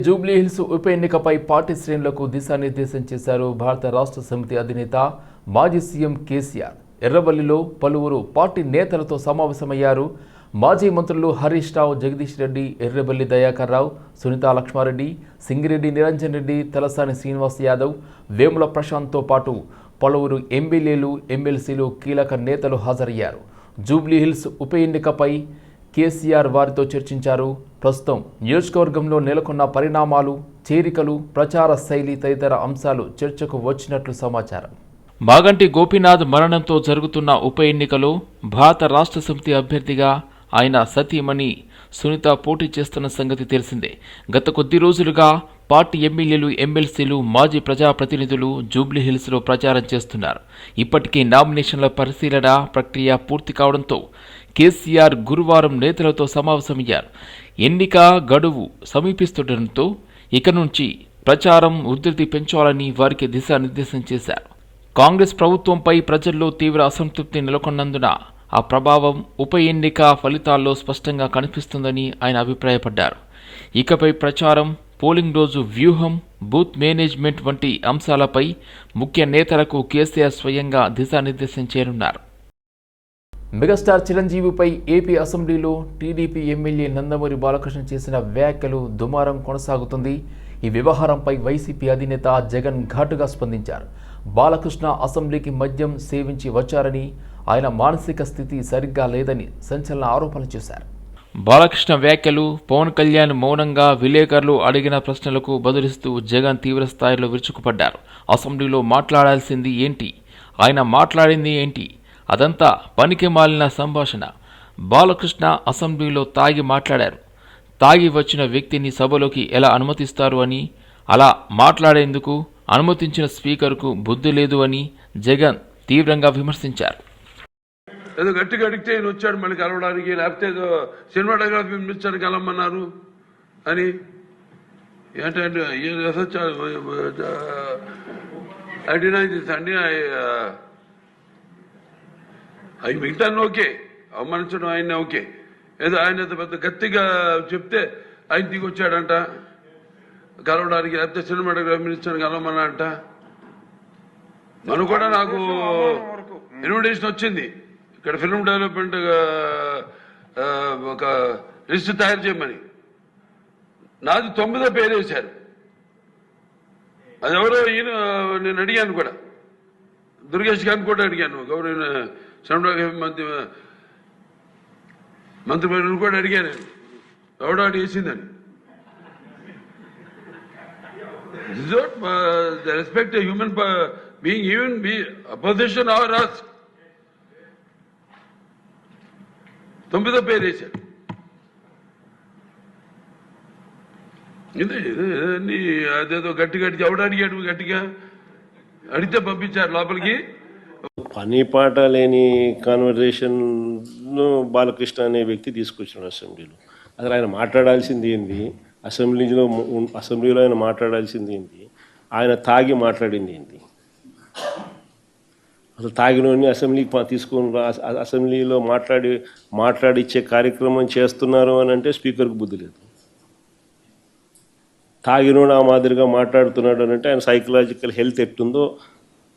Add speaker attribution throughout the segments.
Speaker 1: Jubilee hills ఉప ఎన్నికపై party శ్రేణులకు దిశానిర్దేశం చేశారు భారత రాష్ట్ర సమితి అధినేత మాజీ సీఎం కేసీఆర్. ఎర్రవల్లిలో పలువురు పార్టీ నేతలతో సమావేశమయ్యారు. మాజీ మంత్రులు హరీష్ రావు, జగదీష్ రెడ్డి, ఎర్రబెల్లి దయాకర్ రావు, సునీతా లక్ష్మారెడ్డి, సింగిరెడ్డి నిరంజన్ రెడ్డి, తలసాని శ్రీనివాస్ యాదవ్, వేముల ప్రశాంత్తో పాటు పలువురు ఎమ్మెల్యేలు, ఎమ్మెల్సీలు, కీలక నేతలు హాజరయ్యారు. జూబ్లీ హిల్స్ ఉప ఎన్నికపై కేసీఆర్ వారితో చర్చించారు. ప్రస్తుతం నియోజకవర్గంలో నెలకొన్న పరిణామాలు, చేరికలు, ప్రచార శైలి తదితర అంశాలు చర్చకు వచ్చినట్లు సమాచారం. మాగంటి గోపీనాథ్ మరణంతో జరుగుతున్న ఉప ఎన్నికలో భారత రాష్ట్ర సమితి అభ్యర్థిగా ఆయన సతీమణి సునీత పోటీ చేస్తున్న సంగతి తెలిసిందే. గత కొద్ది రోజులుగా పార్టీ ఎమ్మెల్యేలు, ఎమ్మెల్సీలు, మాజీ ప్రజాప్రతినిధులు జూబ్లీ హిల్స్లో ప్రచారం చేస్తున్నారు. ఇప్పటికే నామినేషన్ల పరిశీలన ప్రక్రియ పూర్తి కావడంతో కేసీఆర్ గురువారం నేతలతో సమావేశమయ్యారు. ఎన్నిక గడువు సమీపిస్తుండటంతో ఇక నుంచి ప్రచారం ఉధృతి పెంచాలని వారికి దిశానిర్దేశం చేశారు. కాంగ్రెస్ ప్రభుత్వంపై ప్రజల్లో తీవ్ర అసంతృప్తి నెలకొన్నందున ఆ ప్రభావం ఉప ఎన్నిక ఫలితాల్లో స్పష్టంగా కనిపిస్తుందని ఆయన అభిప్రాయపడ్డారు. ఇకపై ప్రచారం, పోలింగ్ రోజు వ్యూహం, బూత్ మేనేజ్మెంట్ వంటి అంశాలపై ముఖ్య నేతలకు కేసీఆర్ స్వయంగా దిశానిర్దేశం చేయనున్నారు. మెగాస్టార్ చిరంజీవిపై ఏపీ అసెంబ్లీలో టీడీపీ ఎమ్మెల్యే నందమూరి బాలకృష్ణ చేసిన వ్యాఖ్యలు దుమారం కొనసాగుతుంది. ఈ వ్యవహారంపై వైసీపీ అధినేత జగన్ ఘాటుగా స్పందించారు. బాలకృష్ణ అసెంబ్లీకి మద్యం సేవించి వచ్చారని, ఆయన మానసిక స్థితి సరిగ్గా లేదని సంచలన ఆరోపణలు చేశారు. బాలకృష్ణ వ్యాఖ్యలు, పవన్ కళ్యాణ్ మౌనంగా విలేకరులు అడిగిన ప్రశ్నలకు బదులిస్తూ జగన్ తీవ్ర స్థాయిలో విరుచుకుపడ్డారు. అసెంబ్లీలో మాట్లాడాల్సింది ఏంటి, ఆయన మాట్లాడింది ఏంటి, అదంతా పనికి మాలిన సంభాషణ. బాలకృష్ణ అసెంబ్లీలో తాగి మాట్లాడారు. తాగి వచ్చిన వ్యక్తిని సభలోకి ఎలా అనుమతిస్తారు అని, అలా మాట్లాడేందుకు అనుమతించిన స్పీకర్కు బుద్ధి లేదు అని జగన్ తీవ్రంగా విమర్శించారు.
Speaker 2: ఏదో గట్టిగా అడిగితే ఈయన వచ్చాడు మళ్ళీ కలవడానికి, లేకపోతే ఏదో సినిమాటోగ్రఫీ మినిస్టర్ కలవమన్నారు అని ఏంటంటే అండి అవి మిగతాన్ని ఓకే, అవమానించడం ఆయన ఓకే, ఏదో ఆయన పెద్ద గట్టిగా చెప్తే ఆయన దిగి వచ్చాడంట కలవడానికి, లేకపోతే సినిమాటోగ్రఫీ మినిస్టర్ కలవమన్నా అంట. మనం కూడా నాకు ఇన్విటేషన్ వచ్చింది ఇక్కడ ఫిల్మ్ డెవలప్మెంట్ ఒక లిస్ట్ తయారు చేయమని. నాది 9వ పేరు వేశారు. అది ఎవరో ఈయన నేను అడిగాను కూడా, దుర్గేష్ గారిని కూడా అడిగాను, గౌరవ మంత్రి కూడా అడిగాను ఎవడో వేసిందని. Respect human being, even be opposition or us. 9వ పేరు వేశారు. ఇదే అదేదో గట్టిగా ఎవడు అడిగాడు, గట్టిగా అడిగితే పంపించారు లోపలికి.
Speaker 3: పని పాట లేని కాన్వర్జేషన్ బాలకృష్ణ అనే వ్యక్తి తీసుకొచ్చాడు అసెంబ్లీలో. అసలు ఆయన మాట్లాడాల్సింది ఏంది, అసెంబ్లీలో ఆయన మాట్లాడాల్సింది ఏంది, ఆయన తాగి మాట్లాడింది ఏంది, అసలు తాగినోని అసెంబ్లీకి తీసుకొని అసెంబ్లీలో మాట్లాడిచ్చే కార్యక్రమం చేస్తున్నారు అని అంటే స్పీకర్కి బుద్ధి లేదు. తాగినోడు ఆ మాదిరిగా మాట్లాడుతున్నాడు అని అంటే ఆయన సైకలాజికల్ హెల్త్ ఎట్లుందో,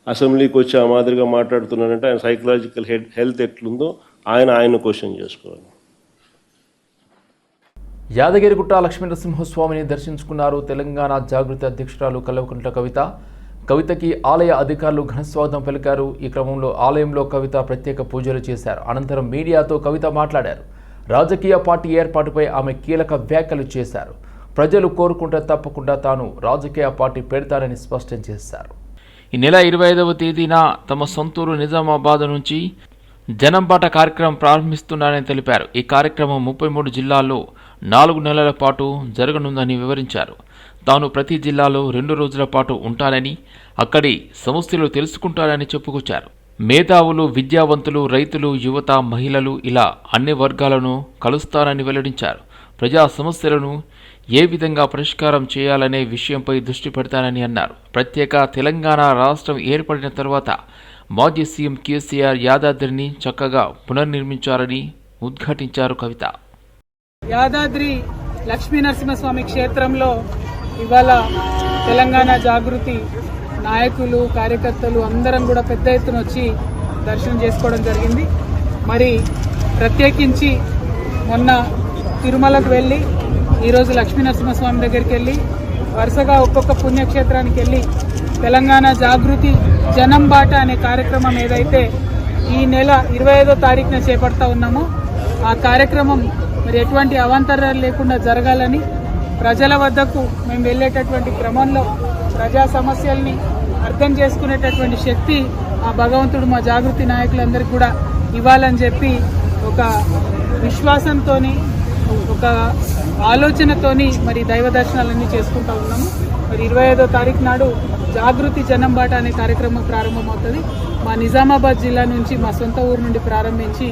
Speaker 3: అసెంబ్లీకి వచ్చి ఆ మాదిరిగా మాట్లాడుతున్నాడంటే ఆయన సైకలాజికల్ హెల్త్ ఎట్లుందో ఆయన క్వశ్చన్ చేసుకోవాలి.
Speaker 1: యాదగిరిగుట్ట లక్ష్మీనరసింహస్వామిని దర్శించుకున్నారు తెలంగాణ జాగృతి అధ్యక్షురాలు కల్వకుంట్ల కవిత. కవితకి ఆలయ అధికారులు ఘనస్వాగతం పలికారు. ఈ క్రమంలో ఆలయంలో కవిత ప్రత్యేక పూజలు చేశారు. అనంతరం మీడియాతో కవిత మాట్లాడారు. రాజకీయ పార్టీ ఏర్పాటుపై ఆమె కీలక వ్యాఖ్యలు చేశారు. ప్రజలు కోరుకుంటే తప్పకుండా తాను రాజకీయ పార్టీ పెడతారని స్పష్టం చేశారు. ఈ నెల 25వ తేదీన తమ సొంతూరు నిజామాబాద్ నుంచి జనంబాట కార్యక్రమం ప్రారంభిస్తున్నారని తెలిపారు. ఈ కార్యక్రమం 33 జిల్లాల్లో 4 నెలల పాటు జరగనుందని వివరించారు. తాను ప్రతి జిల్లాలో 2 రోజుల పాటు ఉంటానని, అక్కడి సమస్యలు తెలుసుకుంటానని చెప్పుకొచ్చారు. మేధావులు, విద్యావంతులు, రైతులు, యువత, మహిళలు ఇలా అన్ని వర్గాలను కలుస్తారని వెల్లడించారు. ప్రజా సమస్యలను ఏ విధంగా పరిష్కారం చేయాలనే విషయంపై దృష్టి పెడతానని అన్నారు. ప్రత్యేక తెలంగాణ రాష్ట్రం ఏర్పడిన తర్వాత మాజీ సీఎం కేసీఆర్ యాదాద్రిని చక్కగా పునర్నిర్మించారని ఉద్ఘాటించారు కవిత.
Speaker 4: యాదాద్రి లక్ష్మీనరసింహస్వామి క్షేత్రంలో ఇవాళ తెలంగాణ జాగృతి నాయకులు కార్యకర్తలు అందరం కూడా పెద్ద ఎత్తున వచ్చి దర్శనం చేసుకోవడం జరిగింది. మరి ప్రత్యేకించి మొన్న తిరుమలకు వెళ్ళి ఈరోజు లక్ష్మీనరసింహస్వామి దగ్గరికి వెళ్ళి వరుసగా ఒక్కొక్క పుణ్యక్షేత్రానికి వెళ్ళి తెలంగాణ జాగృతి జనం బాట అనే కార్యక్రమం ఏదైతే ఈ నెల 25వ తారీఖున చేపడతా ఉన్నామో ఆ కార్యక్రమం మరి ఎటువంటి అవాంతరాలు లేకుండా జరగాలని ప్రజల వద్దకు మేము వెళ్ళేటటువంటి క్రమంలో ప్రజా సమస్యల్ని అర్థం చేసుకునేటటువంటి శక్తి ఆ భగవంతుడు మా జాగృతి నాయకులందరికీ కూడా ఇవ్వాలని చెప్పి ఒక విశ్వాసంతో ఒక ఆలోచనతోని మరి దైవ దర్శనాలన్నీ చేసుకుంటూ ఉన్నాము. మరి 25వ తారీఖు నాడు జాగృతి జనం బాట అనే కార్యక్రమం ప్రారంభమవుతుంది. మా నిజామాబాద్ జిల్లా నుంచి మా సొంత ఊరు నుండి ప్రారంభించి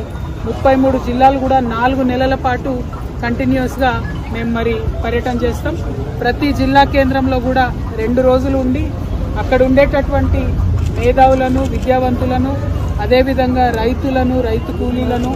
Speaker 4: 33 జిల్లాలు కూడా 4 నెలల పాటు కంటిన్యూస్గా మేము మరి పర్యటన చేస్తాం. ప్రతి జిల్లా కేంద్రంలో కూడా 2 రోజులు ఉండి అక్కడ ఉండేటటువంటి మేధావులను విద్యావంతులను అదేవిధంగా రైతులను రైతు కూలీలను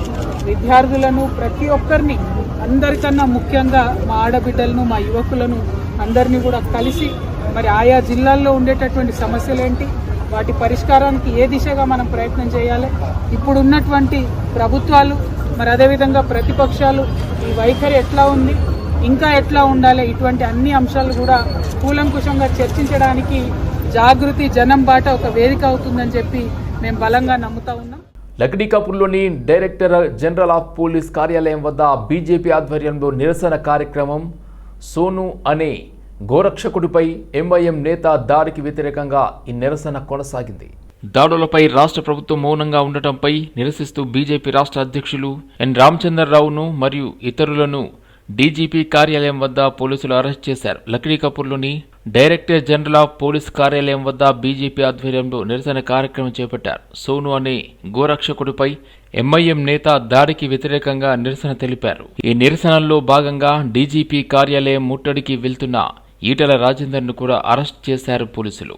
Speaker 4: విద్యార్థులను ప్రతి ఒక్కరిని అందరికన్నా ముఖ్యంగా మా ఆడబిడ్డలను మా యువకులను అందరినీ కూడా కలిసి మరి ఆయా జిల్లాల్లో ఉండేటటువంటి సమస్యలేంటి వాటి పరిష్కారానికి ఏ దిశగా మనం ప్రయత్నం చేయాలి ఇప్పుడు ఉన్నటువంటి ప్రభుత్వాలు మరి అదేవిధంగా ప్రతిపక్షాలు ఈ వైఖరి ఎట్లా ఉంది ఇంకా ఎట్లా ఉండాలి ఇటువంటి అన్ని అంశాలు కూడా కూలంకుషంగా చర్చించడానికి జాగృతి జనం బాట ఒక వేదిక అవుతుందని చెప్పి మేము బలంగా నమ్ముతా ఉన్నాం.
Speaker 1: లక్డీకాపూర్లోని డైరెక్టర్ జనరల్ ఆఫ్ పోలీస్ కార్యాలయం వద్ద బీజేపీ ఆధ్వర్యంలో నిరసన కార్యక్రమం. సోను అనే గోరక్షకుడిపై ఎంఐఎం నేత దాడికి వ్యతిరేకంగా ఈ నిరసన కొనసాగింది. దాడులపై రాష్ట్ర ప్రభుత్వం మౌనంగా ఉండటంపై నిరసిస్తూ బీజేపీ రాష్ట్ర అధ్యక్షులు ఎన్ రామచంద్రరావును మరియు ఇతరులను డీజీపీ కార్యాలయం వద్ద పోలీసులు అరెస్ట్ చేశారు. లక్డీకాపూర్లోని డైరెక్టర్ జనరల్ ఆఫ్ పోలీస్ కార్యాలయం వద్ద బీజేపీ ఆధ్వర్యంలో నిరసన కార్యక్రమం చేపట్టారు. సోను అనే గోరక్షకుడిపై ఎంఐఎం నేత దాడికి వ్యతిరేకంగా నిరసన తెలిపారు. ఈ నిరసనల్లో భాగంగా డీజీపీ కార్యాలయం ముట్టడికి వెళ్తున్న ఈటల రాజేందర్ను కూడా అరెస్ట్ చేశారు పోలీసులు.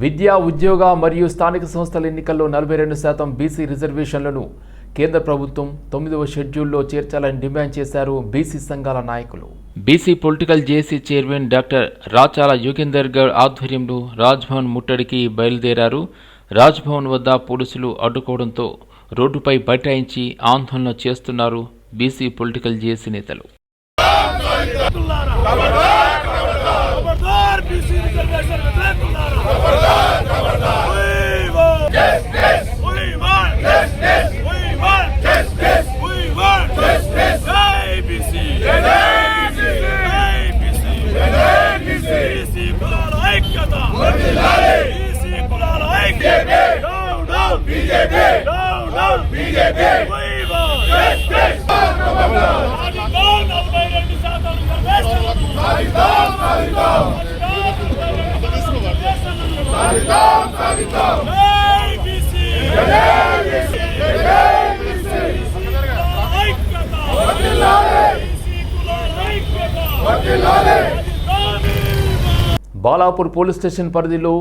Speaker 1: విద్యా ఉద్యోగ మరియు స్థానిక సంస్థల ఎన్నికల్లో 42% బీసీ రిజర్వేషన్లను కేంద్ర ప్రభుత్వం 9వ షెడ్యూల్లో చేర్చాలని డిమాండ్ చేశారు బీసీ సంఘాల నాయకులు. బీసీ పొలిటికల్ జేసీ చైర్మన్ డాక్టర్ రాచాల యోగేందర్ గౌడ్ ఆధ్వర్యంలో రాజ్భవన్ ముట్టడికి బయలుదేరారు. రాజ్భవన్ వద్ద పోలీసులు అడ్డుకోవడంతో రోడ్డుపై బైఠాయించి ఆందోళన చేస్తున్నారు బీసీ పొలిటికల్ జేసీ నేతలు. బాలాపూర్ పోలీస్ స్టేషన్ పరిధిలో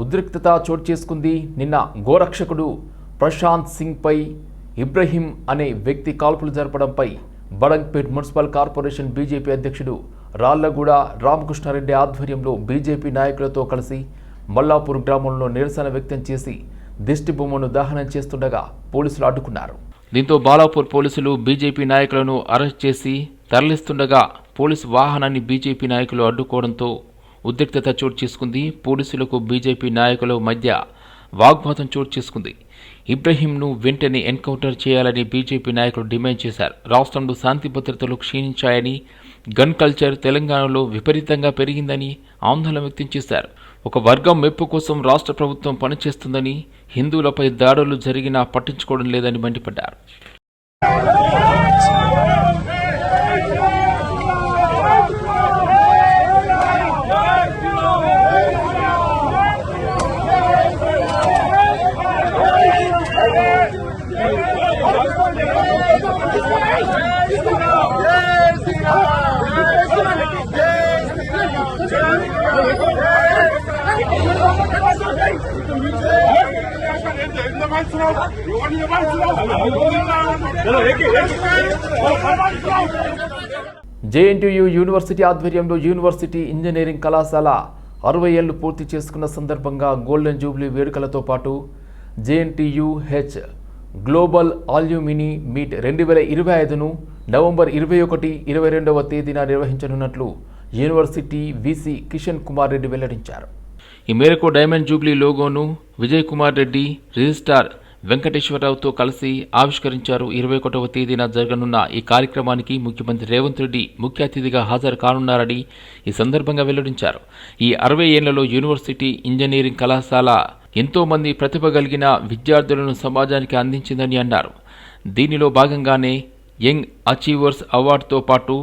Speaker 1: ఉద్రిక్తత చోటు చేసుకుంది. నిన్న గోరక్షకుడు ప్రశాంత్ సింగ్ పై ఇబ్రహీం అనే వ్యక్తి కాల్పులు జరపడంపై బడంగ్పేట్ మున్సిపల్ కార్పొరేషన్ బీజేపీ అధ్యక్షుడు రాళ్లగూడ రామకృష్ణారెడ్డి ఆధ్వర్యంలో బీజేపీ నాయకులతో కలిసి మల్లాపూర్ గ్రామంలో నిరసన వ్యక్తం చేసి దిష్టి బొమ్మను దహనం చేస్తుండగా పోలీసులు అడ్డుకున్నారు. దీంతో బాలాపూర్ పోలీసులు బీజేపీ నాయకులను అరెస్ట్ చేసి తరలిస్తుండగా పోలీసు వాహనాన్ని బీజేపీ నాయకులు అడ్డుకోవడంతో ఉద్రిక్తత చోటు చేసుకుంది. పోలీసులకు బీజేపీ నాయకుల మధ్య వాగ్వాదం చోటు చేసుకుంది. ఇబ్రహీంను వెంటనే ఎన్కౌంటర్ చేయాలని బీజేపీ నాయకులు డిమాండ్ చేశారు. రాష్ట్రంలో శాంతి భద్రతలు క్షీణించాయని గన్ కల్చర్ తెలంగాణలో విపరీతంగా పెరిగిందని ఆందోళన వ్యక్తం చేశారు. ఒక వర్గం మెప్పు కోసం రాష్ట్ర ప్రభుత్వం పనిచేస్తుందని, హిందువులపై దాడులు జరిగినా పట్టించుకోవడం లేదని మండిపడ్డారు. జేఎన్టీయూ యూనివర్సిటీ ఆధ్వర్యంలో యూనివర్సిటీ ఇంజనీరింగ్ కళాశాల 60 ఏళ్లు పూర్తి చేసుకున్న సందర్భంగా గోల్డెన్ జూబ్లీ వేడుకలతో పాటు జేఎన్టీయూహెచ్ గ్లోబల్ అల్యూమినీ మీట్ 2025ను నవంబర్ 21, 22వ తేదీన నిర్వహించనున్నట్లు యూనివర్సిటీ వీసీ కిషన్ కుమార్ రెడ్డి వెల్లడించారు. ఈ మేరకు డైమండ్ జూబ్లీ లోగోను విజయ్ కుమార్ రెడ్డి రిజిస్ట్రార్ వెంకటేశ్వరరావుతో కలిసి ఆవిష్కరించారు. 21వ తేదీన జరగనున్న ఈ కార్యక్రమానికి ముఖ్యమంత్రి రేవంత్ రెడ్డి ముఖ్య అతిథిగా హాజరు కానున్నారని ఈ సందర్భంగా వెల్లడించారు. ఈ 60 ఏళ్లలో యూనివర్సిటీ ఇంజనీరింగ్ కళాశాల ఎంతో మంది ప్రతిభ కలిగిన విద్యార్థులను సమాజానికి అందించిందని అన్నారు. దీనిలో భాగంగానే యంగ్ అచీవర్స్ అవార్డుతో పాటు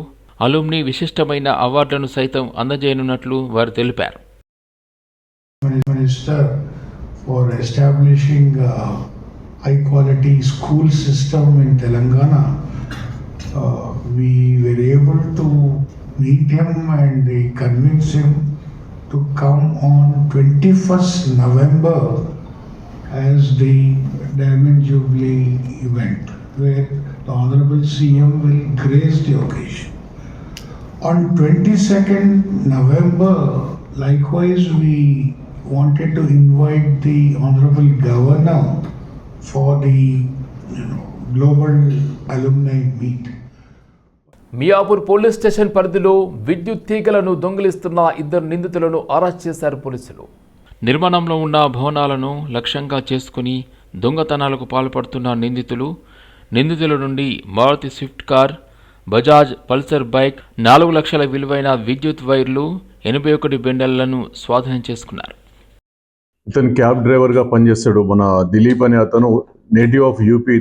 Speaker 1: అలుమ్ని విశిష్టమైన అవార్డులను సైతం అందజేయనున్నట్లు వారు తెలిపారు.
Speaker 5: Minister for establishing a high quality school system in Telangana. We were able to meet him and convince him to come on 21st November as the Diamond Jubilee event, where the Honorable CM will grace the occasion. On 22nd November, likewise, we wanted to invite the Honorable Governor for the Global Alumni Meet.
Speaker 1: Miyapur police station పరిధిలో విద్యుత్ తీగలను దొంగిలిస్తున్న 2 నిందితులను arrest చేశారు పోలీసులు. నిర్మాణంలో ఉన్న భవనాలను లక్ష్యంగా చేసుకుని దొంగతనాలకు పాల్పడుతున్న నిందితుల నుండి Maruti Swift car, Bajaj Pulsar bike, 4 లక్షల విలువైన విద్యుత్ వైర్లు, 81 బెండళ్లను స్వాధీనం చేసుకున్నారు.
Speaker 6: ఇతను క్యాబ్ డ్రైవర్గా పనిచేస్తాడు. మన దిలీప్ అనే అతను నేటివ్ ఆఫ్ యూపీ.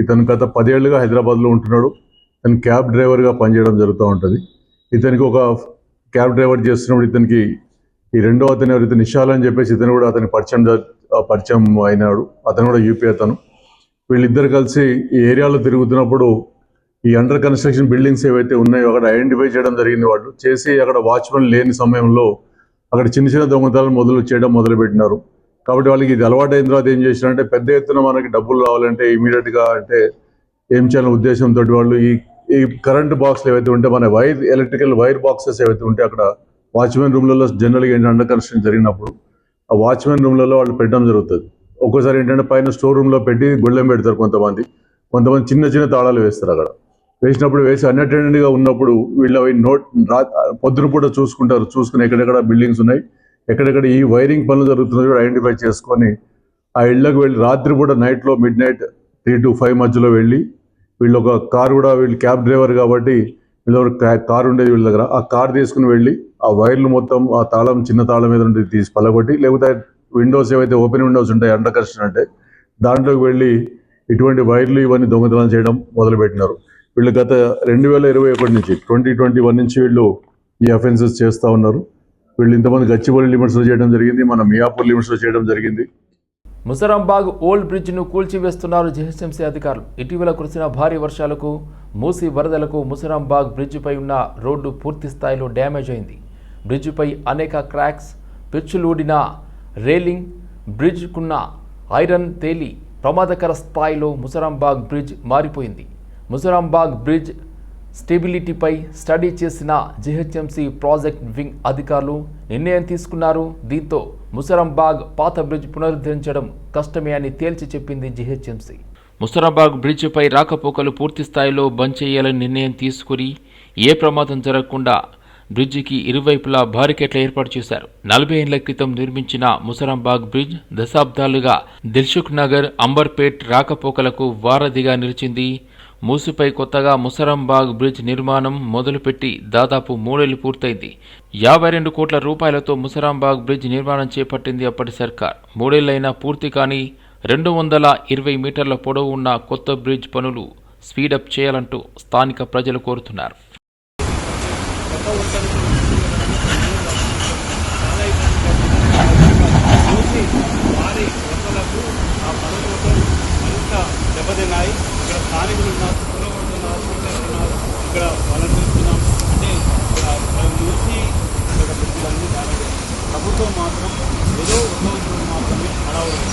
Speaker 6: ఇతను గత 10 ఏళ్లుగా హైదరాబాద్లో ఉంటున్నాడు. ఇతను క్యాబ్ డ్రైవర్గా పనిచేయడం జరుగుతూ ఉంటుంది. ఇతనికి ఒక క్యాబ్ డ్రైవర్ చేస్తున్నప్పుడు ఇతనికి ఈ రెండో అతను ఎవరైతే నిషాల్ అని చెప్పేసి ఇతను కూడా అతని పరిచయం అయినాడు. అతను కూడా యూపీ అతను. వీళ్ళిద్దరు కలిసి ఈ ఏరియాలో తిరుగుతున్నప్పుడు ఈ అండర్ కన్స్ట్రక్షన్ బిల్డింగ్స్ ఏవైతే ఉన్నాయో అక్కడ ఐడెంటిఫై చేయడం జరిగింది. వాళ్ళు చేసి అక్కడ వాచ్మెన్ లేని సమయంలో అక్కడ చిన్న చిన్న దొంగతనాలు మొదలుపెట్టినారు. కాబట్టి వాళ్ళకి ఇది అలవాటు అయిన తర్వాత ఏం చేసినారంటే పెద్ద ఎత్తున మనకి డబ్బులు రావాలంటే ఇమీడియట్గా అంటే ఏం చేయాలనే ఉద్దేశంతో వాళ్ళు ఈ కరెంట్ బాక్స్లు ఏవైతే ఉంటే మన ఎలక్ట్రికల్ వైర్ బాక్సెస్ ఏవైతే ఉంటే అక్కడ వాచ్మెన్ రూమ్లలో జనరల్గా ఏంటంటే అండర్ కన్స్ట్రక్షన్ జరిగినప్పుడు ఆ వాచ్మెన్ రూమ్లలో వాళ్ళు పెట్టడం జరుగుతుంది. ఒక్కోసారి ఏంటంటే పైన స్టోర్ రూమ్లో పెట్టి గొళ్ళెం పెడతారు. కొంతమంది చిన్న చిన్న తాళాలు వేస్తారు. అక్కడ వేసి అన్అటెండెడ్గా ఉన్నప్పుడు వీళ్ళు అవి పొద్దున పూట చూసుకుని ఎక్కడెక్కడ బిల్డింగ్స్ ఉన్నాయి, ఎక్కడెక్కడ ఈ వైరింగ్ పనులు జరుగుతున్నాయో ఐడెంటిఫై చేసుకొని ఆ ఇళ్లకు వెళ్ళి రాత్రిపూట నైట్లో మిడ్-నైట్ 3 to 5 మధ్యలో వెళ్ళి వీళ్ళు ఒక కారు కూడా వీళ్ళు క్యాబ్ డ్రైవర్ కాబట్టి వీళ్ళ కారు ఉండేది వీళ్ళ దగ్గర. ఆ కారు తీసుకుని వెళ్ళి ఆ వైర్లు మొత్తం ఆ తాళం చిన్న తాళం మీద ఉండి తీసి పలగొట్టి, లేకపోతే విండోస్ ఏవైతే ఓపెన్ విండోస్ ఉంటాయి అండర్ కన్స్ట్రక్షన్ అంటే దాంట్లోకి వెళ్ళి ఇటువంటి వైర్లు ఇవన్నీ దొంగతనం చేయడం మొదలుపెట్టినారు. వీళ్ళు గత 2021 నుంచి 2021 నుంచి వీళ్ళు ఈ అఫెన్సెస్ చేస్తూ ఉన్నారు. వీళ్ళు ఇంతమంది గచ్చిబౌలి లిమిట్స్లో చేయడం జరిగింది, మన మియాపూర్ లిమిట్స్లో చేయడం జరిగింది.
Speaker 1: ముసరాంబాగ్ ఓల్డ్ బ్రిడ్జ్ను కూల్చివేస్తున్నారు జీహెచ్ఎంసీ అధికారులు. ఇటీవల కురిసిన భారీ వర్షాలకు మూసి వరదలకు ముసరాంబాగ్ బ్రిడ్జిపై ఉన్న రోడ్డు పూర్తి స్థాయిలో డ్యామేజ్ అయింది. బ్రిడ్జిపై అనేక క్రాక్స్, పెచ్చులూడిన రైలింగ్, బ్రిడ్జ్కున్న ఐరన్ తేలి ప్రమాదకర స్థాయిలో ముసరాంబాగ్ బ్రిడ్జ్ మారిపోయింది. ముసరాంబాగ్ బ్రిడ్జ్ స్టెబిలిటీపై స్టడీ చేసిన జీహెచ్ఎంసీ ప్రాజెక్ట్ వింగ్ అధికారులు నిర్ణయం తీసుకున్నారు. దీంతో ముసరాంబాగ్ పాత బ్రిడ్జ్ పునరుద్ధరించడం కష్టమే అని తేల్చి చెప్పింది జీహెచ్ఎంసీ. ముసరాంబాగ్ బ్రిడ్జిపై రాకపోకలు పూర్తి స్థాయిలో బంద్ చేయాలని నిర్ణయం తీసుకుని ఏ ప్రమాదం జరగకుండా బ్రిడ్జికి ఇరువైపులా బారికేట్లు ఏర్పాటు చేశారు. 40 ఏళ్ల క్రితం నిర్మించిన ముసరాంబాగ్ బ్రిడ్జ్ దశాబ్దాలుగా దిల్సుఖ్ నగర్, అంబర్పేట్ రాకపోకలకు వారధిగా నిలిచింది. మూసిపై కొత్తగా ముసరాంబాగ్ బ్రిడ్జ్ నిర్మాణం మొదలుపెట్టి దాదాపు 3 ఏళ్లు పూర్తయింది. 52 కోట్ల రూపాయలతో ముసరాంబాగ్ బ్రిడ్జ్ నిర్మాణం చేపట్టింది అప్పటి సర్కార్. 3 ఏళ్లైనా పూర్తి కాని 220 మీటర్ల పొడవు ఉన్న కొత్త బ్రిడ్జ్ పనులు స్పీడప్ చేయాలంటూ స్థానిక ప్రజలు కోరుతున్నారు.
Speaker 7: దెబ్బతిన్నాయి. ఇక్కడ స్థానికులు ఉన్నారు, ఉన్నారు, ఇక్కడ వాళ్ళని చూస్తున్నాం. అంటే ఇక్కడ మూసి ఇక్కడ పెట్టుదలన్నీ దాని ప్రభుత్వం మాత్రం ఏదో ఒక మాత్రమే అడవలేదు.